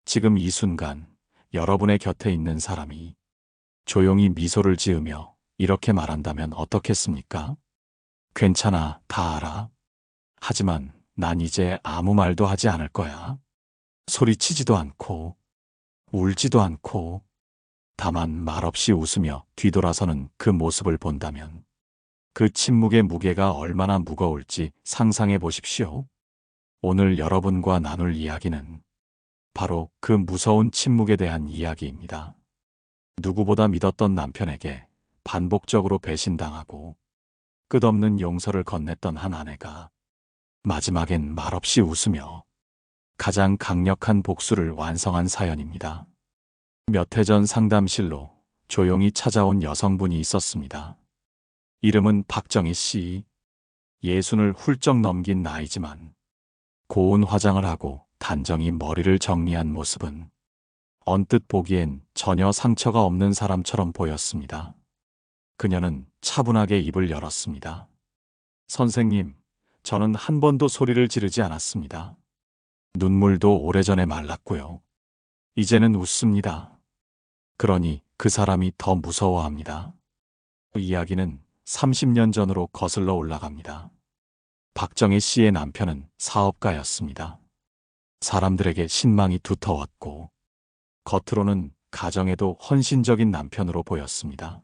지금 이 순간 여러분의 곁에 있는 사람이 조용히 미소를 지으며 이렇게 말한다면 어떻겠습니까? 괜찮아, 다 알아. 하지만 난 이제 아무 말도 하지 않을 거야. 소리치지도 않고, 울지도 않고, 다만 말없이 웃으며 뒤돌아서는 그 모습을 본다면 그 침묵의 무게가 얼마나 무거울지 상상해 보십시오. 오늘 여러분과 나눌 이야기는 바로 그 무서운 침묵에 대한 이야기입니다. 누구보다 믿었던 남편에게 반복적으로 배신당하고 끝없는 용서를 건넸던 한 아내가 마지막엔 말없이 웃으며 가장 강력한 복수를 완성한 사연입니다. 몇 해 전 상담실로 조용히 찾아온 여성분이 있었습니다. 이름은 박정희 씨. 예순을 훌쩍 넘긴 나이지만 고운 화장을 하고 단정히 머리를 정리한 모습은 언뜻 보기엔 전혀 상처가 없는 사람처럼 보였습니다. 그녀는 차분하게 입을 열었습니다. 선생님, 저는 한 번도 소리를 지르지 않았습니다. 눈물도 오래전에 말랐고요. 이제는 웃습니다. 그러니 그 사람이 더 무서워합니다. 이야기는 30년 전으로 거슬러 올라갑니다. 박정희 씨의 남편은 사업가였습니다. 사람들에게 신망이 두터웠고 겉으로는 가정에도 헌신적인 남편으로 보였습니다.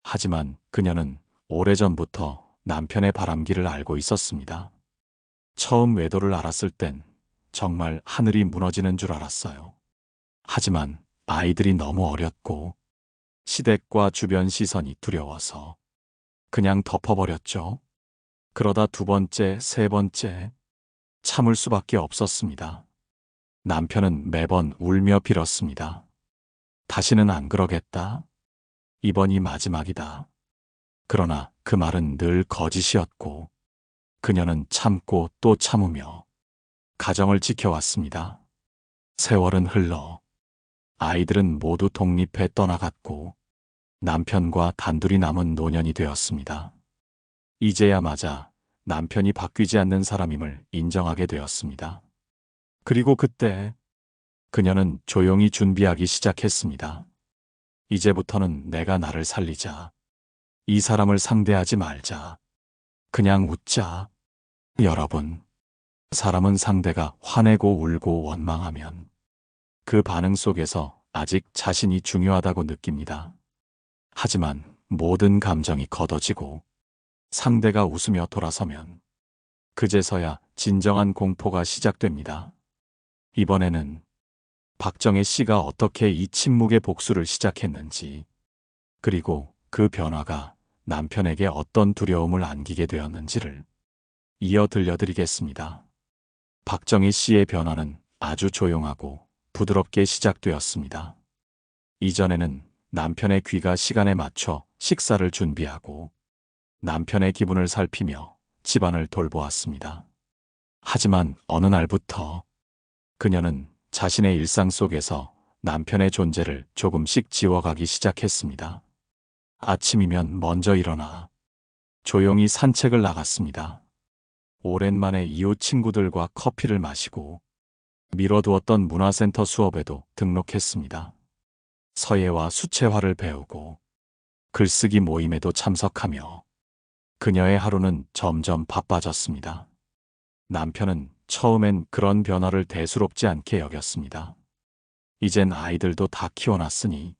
하지만 그녀는 오래전부터 남편의 바람기를 알고 있었습니다. 처음 외도를 알았을 땐 정말 하늘이 무너지는 줄 알았어요. 하지만 아이들이 너무 어렸고 시댁과 주변 시선이 두려워서 그냥 덮어버렸죠. 그러다 두 번째, 세 번째 참을 수밖에 없었습니다. 남편은 매번 울며 빌었습니다. 다시는 안 그러겠다. 이번이 마지막이다. 그러나 그 말은 늘 거짓이었고 그녀는 참고 또 참으며 가정을 지켜왔습니다. 세월은 흘러 아이들은 모두 독립해 떠나갔고 남편과 단둘이 남은 노년이 되었습니다. 이제야 맞아 남편이 바뀌지 않는 사람임을 인정하게 되었습니다. 그리고 그때 그녀는 조용히 준비하기 시작했습니다. 이제부터는 내가 나를 살리자. 이 사람을 상대하지 말자. 그냥 웃자. 여러분, 사람은 상대가 화내고 울고 원망하면 그 반응 속에서 아직 자신이 중요하다고 느낍니다. 하지만 모든 감정이 걷어지고 상대가 웃으며 돌아서면 그제서야 진정한 공포가 시작됩니다. 이번에는 박정희 씨가 어떻게 이 침묵의 복수를 시작했는지, 그리고 그 변화가 남편에게 어떤 두려움을 안기게 되었는지를 이어 들려드리겠습니다. 박정희 씨의 변화는 아주 조용하고 부드럽게 시작되었습니다. 이전에는 남편의 귀가 시간에 맞춰 식사를 준비하고 남편의 기분을 살피며 집안을 돌보았습니다. 하지만 어느 날부터 그녀는 자신의 일상 속에서 남편의 존재를 조금씩 지워가기 시작했습니다. 아침이면 먼저 일어나 조용히 산책을 나갔습니다. 오랜만에 이웃 친구들과 커피를 마시고 미뤄두었던 문화센터 수업에도 등록했습니다. 서예와 수채화를 배우고 글쓰기 모임에도 참석하며 그녀의 하루는 점점 바빠졌습니다. 남편은 처음엔 그런 변화를 대수롭지 않게 여겼습니다. 이젠 아이들도 다 키워놨으니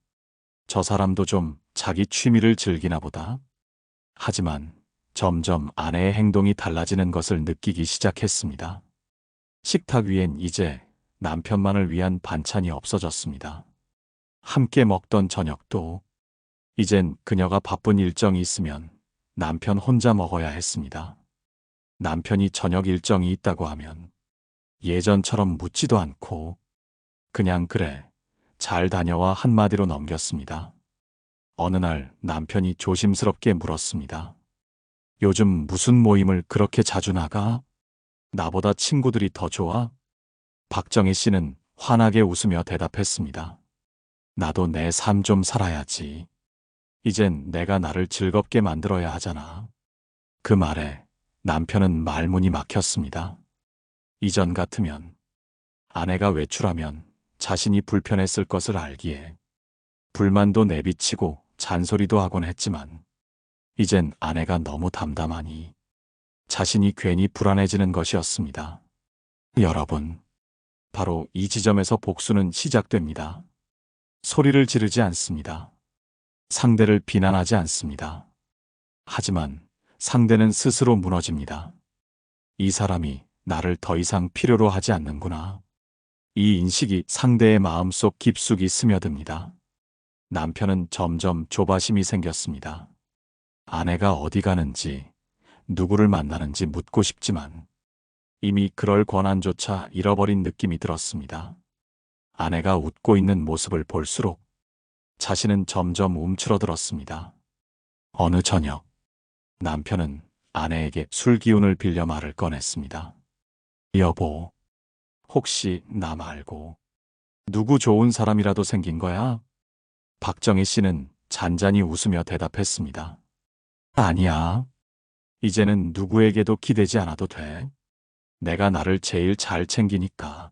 저 사람도 좀 자기 취미를 즐기나 보다. 하지만 점점 아내의 행동이 달라지는 것을 느끼기 시작했습니다. 식탁 위엔 이제 남편만을 위한 반찬이 없어졌습니다. 함께 먹던 저녁도 이젠 그녀가 바쁜 일정이 있으면 남편 혼자 먹어야 했습니다. 남편이 저녁 일정이 있다고 하면 예전처럼 묻지도 않고 그냥 그래, 잘 다녀와 한마디로 넘겼습니다. 어느 날 남편이 조심스럽게 물었습니다. 요즘 무슨 모임을 그렇게 자주 나가? 나보다 친구들이 더 좋아? 박정희 씨는 환하게 웃으며 대답했습니다. 나도 내 삶 좀 살아야지. 이젠 내가 나를 즐겁게 만들어야 하잖아. 그 말에 남편은 말문이 막혔습니다. 이전 같으면 아내가 외출하면 자신이 불편했을 것을 알기에 불만도 내비치고 잔소리도 하곤 했지만 이젠 아내가 너무 담담하니 자신이 괜히 불안해지는 것이었습니다. 여러분, 바로 이 지점에서 복수는 시작됩니다. 소리를 지르지 않습니다. 상대를 비난하지 않습니다. 하지만 상대는 스스로 무너집니다. 이 사람이 나를 더 이상 필요로 하지 않는구나. 이 인식이 상대의 마음속 깊숙이 스며듭니다. 남편은 점점 조바심이 생겼습니다. 아내가 어디 가는지, 누구를 만나는지 묻고 싶지만 이미 그럴 권한조차 잃어버린 느낌이 들었습니다. 아내가 웃고 있는 모습을 볼수록 자신은 점점 움츠러들었습니다. 어느 저녁, 남편은 아내에게 술 기운을 빌려 말을 꺼냈습니다. 여보, 혹시 나 말고 누구 좋은 사람이라도 생긴 거야? 박정희 씨는 잔잔히 웃으며 대답했습니다. 아니야. 이제는 누구에게도 기대지 않아도 돼. 내가 나를 제일 잘 챙기니까.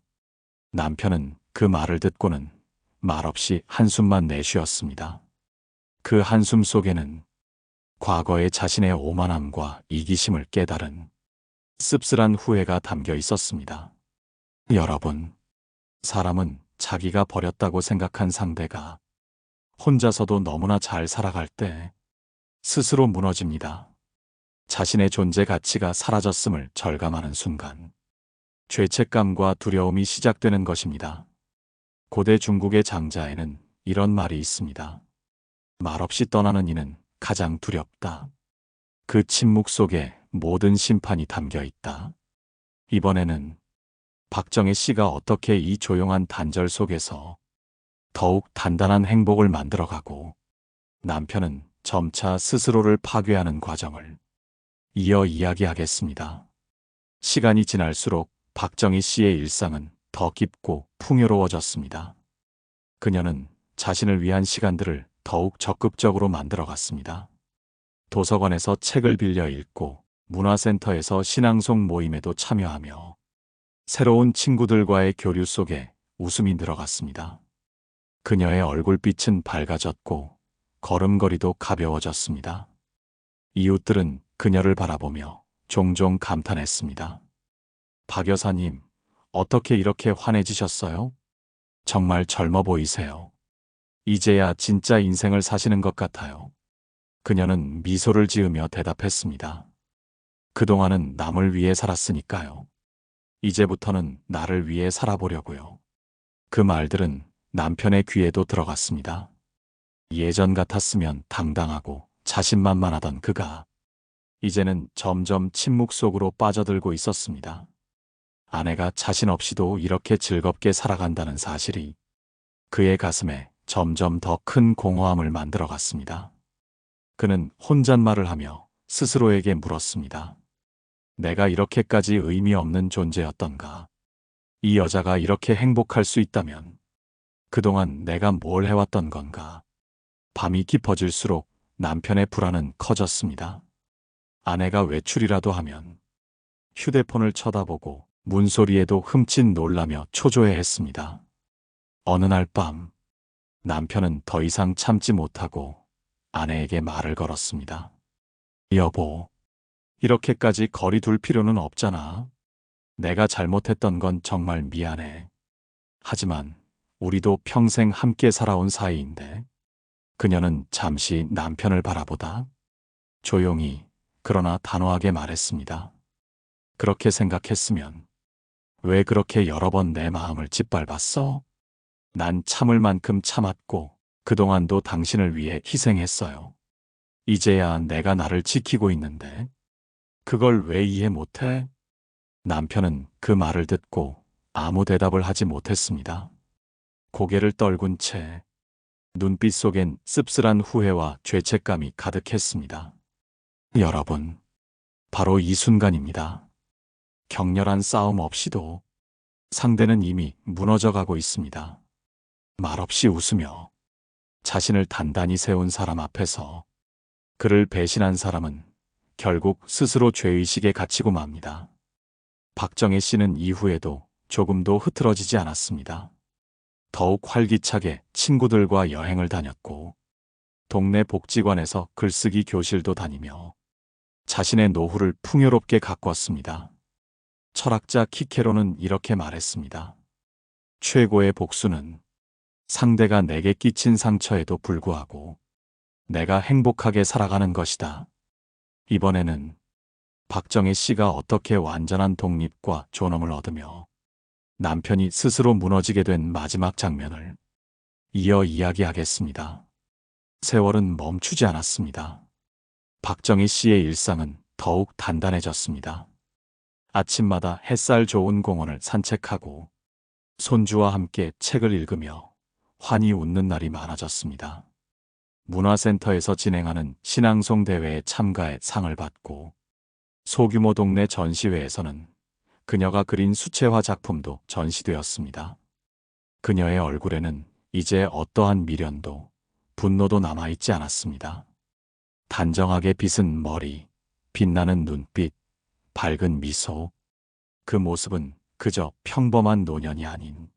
남편은 그 말을 듣고는 말없이 한숨만 내쉬었습니다. 그 한숨 속에는 과거의 자신의 오만함과 이기심을 깨달은 씁쓸한 후회가 담겨 있었습니다. 여러분, 사람은 자기가 버렸다고 생각한 상대가 혼자서도 너무나 잘 살아갈 때 스스로 무너집니다. 자신의 존재 가치가 사라졌음을 절감하는 순간 죄책감과 두려움이 시작되는 것입니다. 고대 중국의 장자에는 이런 말이 있습니다. 말없이 떠나는 이는 가장 두렵다. 그 침묵 속에 모든 심판이 담겨 있다. 이번에는 박정희 씨가 어떻게 이 조용한 단절 속에서 더욱 단단한 행복을 만들어가고 남편은 점차 스스로를 파괴하는 과정을 이어 이야기하겠습니다. 시간이 지날수록 박정희 씨의 일상은 더 깊고 풍요로워졌습니다. 그녀는 자신을 위한 시간들을 더욱 적극적으로 만들어갔습니다. 도서관에서 책을 빌려 읽고 문화센터에서 신앙송 모임에도 참여하며 새로운 친구들과의 교류 속에 웃음이 늘어갔습니다. 그녀의 얼굴빛은 밝아졌고 걸음걸이도 가벼워졌습니다. 이웃들은 그녀를 바라보며 종종 감탄했습니다. 박 여사님, 어떻게 이렇게 환해지셨어요? 정말 젊어 보이세요. 이제야 진짜 인생을 사시는 것 같아요. 그녀는 미소를 지으며 대답했습니다. 그동안은 남을 위해 살았으니까요. 이제부터는 나를 위해 살아보려고요. 그 말들은 남편의 귀에도 들어갔습니다. 예전 같았으면 당당하고 자신만만하던 그가 이제는 점점 침묵 속으로 빠져들고 있었습니다. 아내가 자신 없이도 이렇게 즐겁게 살아간다는 사실이 그의 가슴에 점점 더 큰 공허함을 만들어갔습니다. 그는 혼잣말을 하며 스스로에게 물었습니다. 내가 이렇게까지 의미 없는 존재였던가? 이 여자가 이렇게 행복할 수 있다면 그동안 내가 뭘 해왔던 건가? 밤이 깊어질수록 남편의 불안은 커졌습니다. 아내가 외출이라도 하면 휴대폰을 쳐다보고 문소리에도 흠칫 놀라며 초조해했습니다. 어느 날 밤, 남편은 더 이상 참지 못하고 아내에게 말을 걸었습니다. 여보, 이렇게까지 거리 둘 필요는 없잖아. 내가 잘못했던 건 정말 미안해. 하지만 우리도 평생 함께 살아온 사이인데. 그녀는 잠시 남편을 바라보다 조용히 그러나 단호하게 말했습니다. 그렇게 생각했으면 왜 그렇게 여러 번 내 마음을 짓밟았어? 난 참을 만큼 참았고 그동안도 당신을 위해 희생했어요. 이제야 내가 나를 지키고 있는데 그걸 왜 이해 못해? 남편은 그 말을 듣고 아무 대답을 하지 못했습니다. 고개를 떨군 채 눈빛 속엔 씁쓸한 후회와 죄책감이 가득했습니다. 여러분, 바로 이 순간입니다. 격렬한 싸움 없이도 상대는 이미 무너져가고 있습니다. 말없이 웃으며 자신을 단단히 세운 사람 앞에서 그를 배신한 사람은 결국 스스로 죄의식에 갇히고 맙니다. 박정희 씨는 이후에도 조금도 흐트러지지 않았습니다. 더욱 활기차게 친구들과 여행을 다녔고 동네 복지관에서 글쓰기 교실도 다니며 자신의 노후를 풍요롭게 가꿨습니다. 철학자 키케로는 이렇게 말했습니다. 최고의 복수는 상대가 내게 끼친 상처에도 불구하고 내가 행복하게 살아가는 것이다. 이번에는 박정희 씨가 어떻게 완전한 독립과 존엄을 얻으며 남편이 스스로 무너지게 된 마지막 장면을 이어 이야기하겠습니다. 세월은 멈추지 않았습니다. 박정희 씨의 일상은 더욱 단단해졌습니다. 아침마다 햇살 좋은 공원을 산책하고 손주와 함께 책을 읽으며 환히 웃는 날이 많아졌습니다. 문화센터에서 진행하는 신앙송 대회에 참가해 상을 받고 소규모 동네 전시회에서는 그녀가 그린 수채화 작품도 전시되었습니다. 그녀의 얼굴에는 이제 어떠한 미련도 분노도 남아있지 않았습니다. 단정하게 빗은 머리, 빛나는 눈빛, 밝은 미소. 그 모습은 그저 평범한 노년이 아닌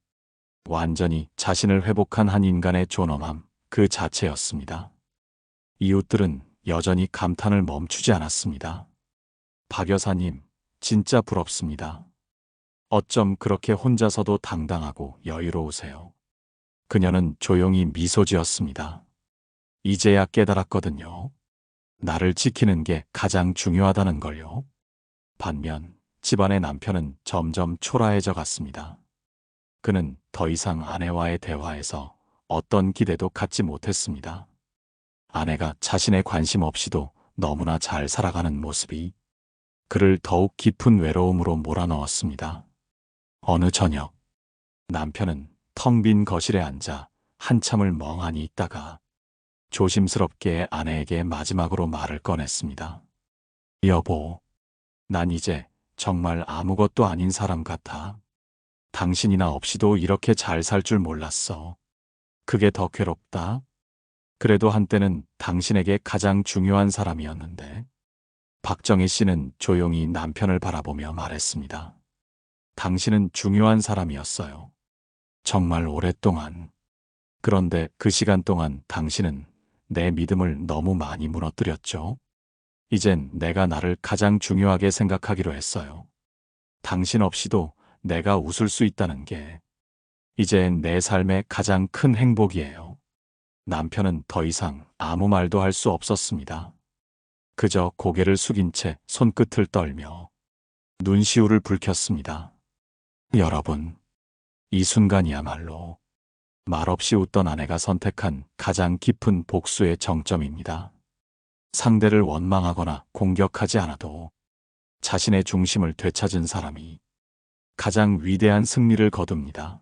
완전히 자신을 회복한 한 인간의 존엄함 그 자체였습니다. 이웃들은 여전히 감탄을 멈추지 않았습니다. 박 여사님, 진짜 부럽습니다. 어쩜 그렇게 혼자서도 당당하고 여유로우세요. 그녀는 조용히 미소 지었습니다. 이제야 깨달았거든요. 나를 지키는 게 가장 중요하다는 걸요. 반면 집안의 남편은 점점 초라해져 갔습니다. 그는 더 이상 아내와의 대화에서 어떤 기대도 갖지 못했습니다. 아내가 자신의 관심 없이도 너무나 잘 살아가는 모습이 그를 더욱 깊은 외로움으로 몰아넣었습니다. 어느 저녁, 남편은 텅 빈 거실에 앉아 한참을 멍하니 있다가 조심스럽게 아내에게 마지막으로 말을 꺼냈습니다. 여보, 난 이제 정말 아무것도 아닌 사람 같아. 당신이나 없이도 이렇게 잘 살 줄 몰랐어. 그게 더 괴롭다. 그래도 한때는 당신에게 가장 중요한 사람이었는데. 박정희 씨는 조용히 남편을 바라보며 말했습니다. 당신은 중요한 사람이었어요. 정말 오랫동안. 그런데 그 시간 동안 당신은 내 믿음을 너무 많이 무너뜨렸죠. 이젠 내가 나를 가장 중요하게 생각하기로 했어요. 당신 없이도 내가 웃을 수 있다는 게 이젠 내 삶의 가장 큰 행복이에요. 남편은 더 이상 아무 말도 할 수 없었습니다. 그저 고개를 숙인 채 손끝을 떨며 눈시울을 붉혔습니다. 여러분, 이 순간이야말로 말없이 웃던 아내가 선택한 가장 깊은 복수의 정점입니다. 상대를 원망하거나 공격하지 않아도 자신의 중심을 되찾은 사람이 가장 위대한 승리를 거둡니다.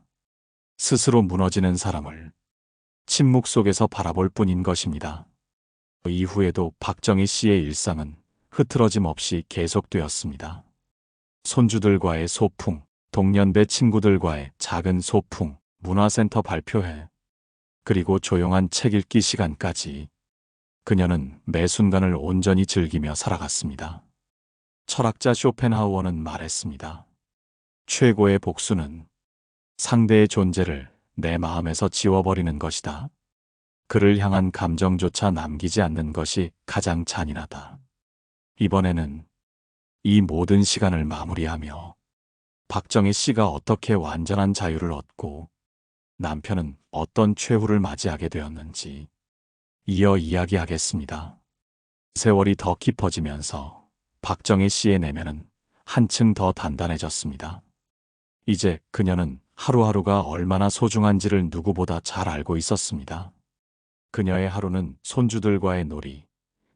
스스로 무너지는 사람을 침묵 속에서 바라볼 뿐인 것입니다. 이후에도 박정희 씨의 일상은 흐트러짐 없이 계속되었습니다. 손주들과의 소풍, 동년배 친구들과의 작은 소풍, 문화센터 발표회, 그리고 조용한 책 읽기 시간까지 그녀는 매 순간을 온전히 즐기며 살아갔습니다. 철학자 쇼펜하우어는 말했습니다. 최고의 복수는 상대의 존재를 내 마음에서 지워버리는 것이다. 그를 향한 감정조차 남기지 않는 것이 가장 잔인하다. 이번에는 이 모든 시간을 마무리하며 박정희 씨가 어떻게 완전한 자유를 얻고 남편은 어떤 최후를 맞이하게 되었는지 이어 이야기하겠습니다. 세월이 더 깊어지면서 박정희 씨의 내면은 한층 더 단단해졌습니다. 이제 그녀는 하루하루가 얼마나 소중한지를 누구보다 잘 알고 있었습니다. 그녀의 하루는 손주들과의 놀이,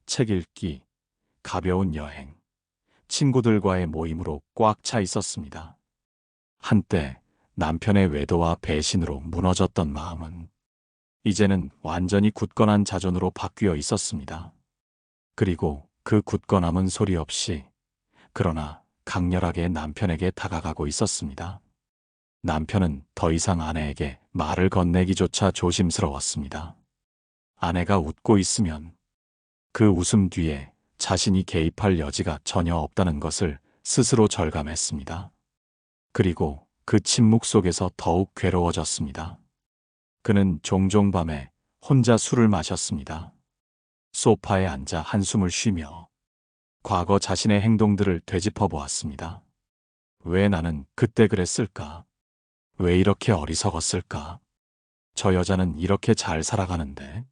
책 읽기, 가벼운 여행, 친구들과의 모임으로 꽉 차 있었습니다. 한때 남편의 외도와 배신으로 무너졌던 마음은 이제는 완전히 굳건한 자존으로 바뀌어 있었습니다. 그리고 그 굳건함은 소리 없이 그러나 강렬하게 남편에게 다가가고 있었습니다. 남편은 더 이상 아내에게 말을 건네기조차 조심스러웠습니다. 아내가 웃고 있으면 그 웃음 뒤에 자신이 개입할 여지가 전혀 없다는 것을 스스로 절감했습니다. 그리고 그 침묵 속에서 더욱 괴로워졌습니다. 그는 종종 밤에 혼자 술을 마셨습니다. 소파에 앉아 한숨을 쉬며 과거 자신의 행동들을 되짚어 보았습니다. 왜 나는 그때 그랬을까? 왜 이렇게 어리석었을까? 저 여자는 이렇게 잘 살아가는데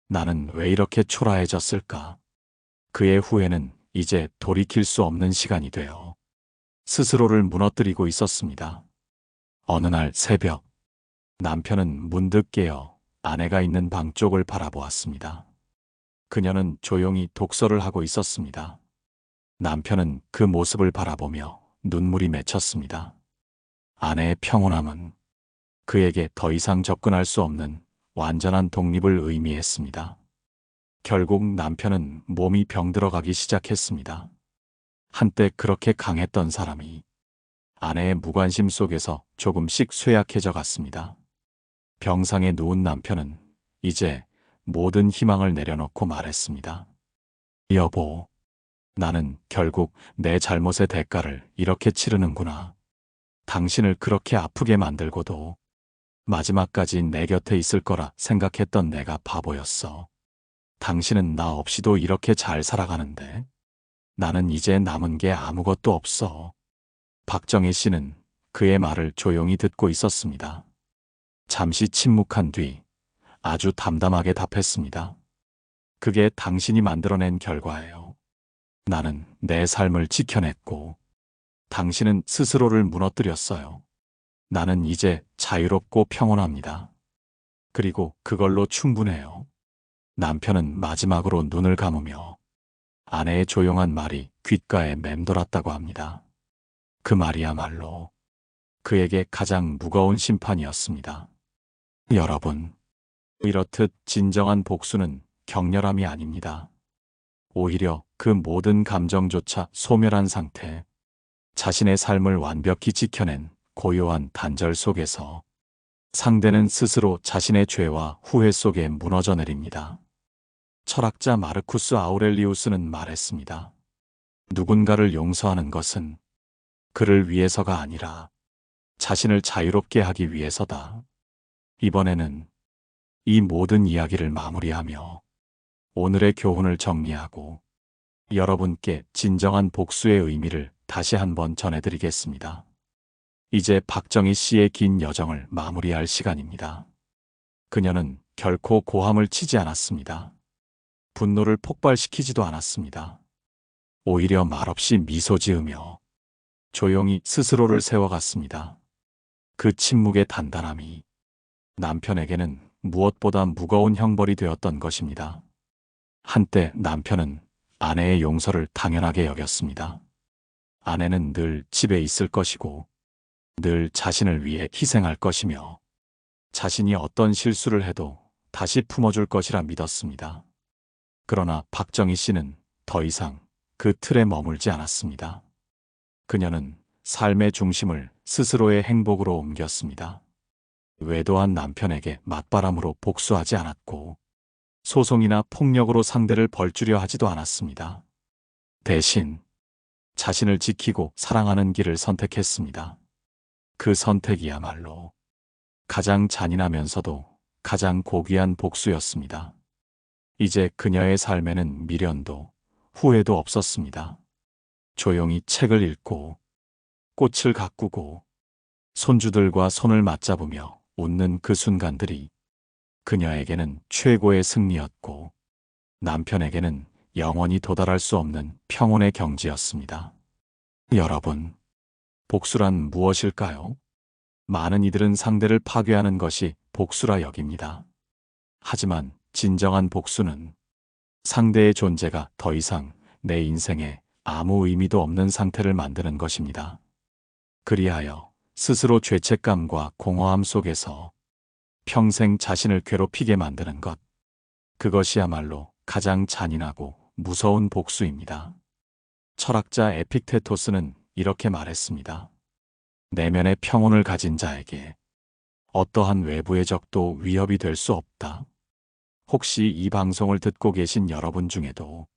나는 왜 이렇게 초라해졌을까? 그의 후회는 이제 돌이킬 수 없는 시간이 되어 스스로를 무너뜨리고 있었습니다. 어느 날 새벽, 남편은 문득 깨어 아내가 있는 방 쪽을 바라보았습니다. 그녀는 조용히 독서를 하고 있었습니다. 남편은 그 모습을 바라보며 눈물이 맺혔습니다. 아내의 평온함은 그에게 더 이상 접근할 수 없는 완전한 독립을 의미했습니다. 결국 남편은 몸이 병들어가기 시작했습니다. 한때 그렇게 강했던 사람이 아내의 무관심 속에서 조금씩 쇠약해져 갔습니다. 병상에 누운 남편은 이제 모든 희망을 내려놓고 말했습니다. 여보, 나는 결국 내 잘못의 대가를 이렇게 치르는구나. 당신을 그렇게 아프게 만들고도 마지막까지 내 곁에 있을 거라 생각했던 내가 바보였어. 당신은 나 없이도 이렇게 잘 살아가는데 나는 이제 남은 게 아무것도 없어. 박정희 씨는 그의 말을 조용히 듣고 있었습니다. 잠시 침묵한 뒤 아주 담담하게 답했습니다. 그게 당신이 만들어낸 결과예요. 나는 내 삶을 지켜냈고 당신은 스스로를 무너뜨렸어요. 나는 이제 자유롭고 평온합니다. 그리고 그걸로 충분해요. 남편은 마지막으로 눈을 감으며 아내의 조용한 말이 귓가에 맴돌았다고 합니다. 그 말이야말로 그에게 가장 무거운 심판이었습니다. 여러분, 이렇듯 진정한 복수는 격렬함이 아닙니다. 오히려 그 모든 감정조차 소멸한 상태, 자신의 삶을 완벽히 지켜낸 고요한 단절 속에서 상대는 스스로 자신의 죄와 후회 속에 무너져 내립니다. 철학자 마르쿠스 아우렐리우스는 말했습니다. 누군가를 용서하는 것은 그를 위해서가 아니라 자신을 자유롭게 하기 위해서다. 이번에는 이 모든 이야기를 마무리하며 오늘의 교훈을 정리하고 여러분께 진정한 복수의 의미를 다시 한번 전해드리겠습니다. 이제 박정희 씨의 긴 여정을 마무리할 시간입니다. 그녀는 결코 고함을 치지 않았습니다. 분노를 폭발시키지도 않았습니다. 오히려 말없이 미소 지으며 조용히 스스로를 세워갔습니다. 그 침묵의 단단함이 남편에게는 무엇보다 무거운 형벌이 되었던 것입니다. 한때 남편은 아내의 용서를 당연하게 여겼습니다. 아내는 늘 집에 있을 것이고 늘 자신을 위해 희생할 것이며 자신이 어떤 실수를 해도 다시 품어줄 것이라 믿었습니다. 그러나 박정희 씨는 더 이상 그 틀에 머물지 않았습니다. 그녀는 삶의 중심을 스스로의 행복으로 옮겼습니다. 외도한 남편에게 맞바람으로 복수하지 않았고 소송이나 폭력으로 상대를 벌주려 하지도 않았습니다. 대신 자신을 지키고 사랑하는 길을 선택했습니다. 그 선택이야말로 가장 잔인하면서도 가장 고귀한 복수였습니다. 이제 그녀의 삶에는 미련도 후회도 없었습니다. 조용히 책을 읽고 꽃을 가꾸고 손주들과 손을 맞잡으며 웃는 그 순간들이 그녀에게는 최고의 승리였고 남편에게는 영원히 도달할 수 없는 평온의 경지였습니다. 여러분, 복수란 무엇일까요? 많은 이들은 상대를 파괴하는 것이 복수라 여깁니다. 하지만 진정한 복수는 상대의 존재가 더 이상 내 인생에 아무 의미도 없는 상태를 만드는 것입니다. 그리하여 스스로 죄책감과 공허함 속에서 평생 자신을 괴롭히게 만드는 것, 그것이야말로 가장 잔인하고 무서운 복수입니다. 철학자 에픽테토스는 이렇게 말했습니다. 내면의 평온을 가진 자에게 어떠한 외부의 적도 위협이 될 수 없다. 혹시 이 방송을 듣고 계신 여러분 중에도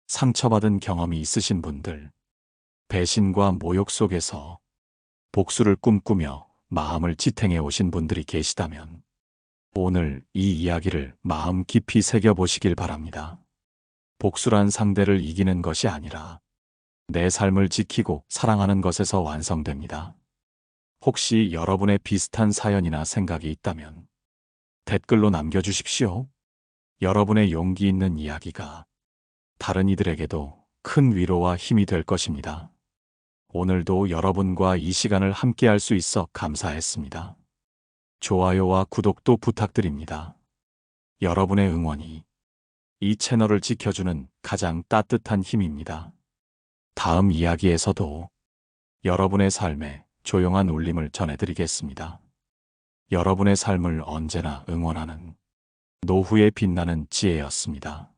상처받은 경험이 있으신 분들, 배신과 모욕 속에서 복수를 꿈꾸며 마음을 지탱해 오신 분들이 계시다면 오늘 이 이야기를 마음 깊이 새겨보시길 바랍니다. 복수란 상대를 이기는 것이 아니라 내 삶을 지키고 사랑하는 것에서 완성됩니다. 혹시 여러분의 비슷한 사연이나 생각이 있다면 댓글로 남겨주십시오. 여러분의 용기 있는 이야기가 다른 이들에게도 큰 위로와 힘이 될 것입니다. 오늘도 여러분과 이 시간을 함께 할 수 있어 감사했습니다. 좋아요와 구독도 부탁드립니다. 여러분의 응원이 이 채널을 지켜주는 가장 따뜻한 힘입니다. 다음 이야기에서도 여러분의 삶에 조용한 울림을 전해드리겠습니다. 여러분의 삶을 언제나 응원하는 노후의 빛나는 지혜였습니다.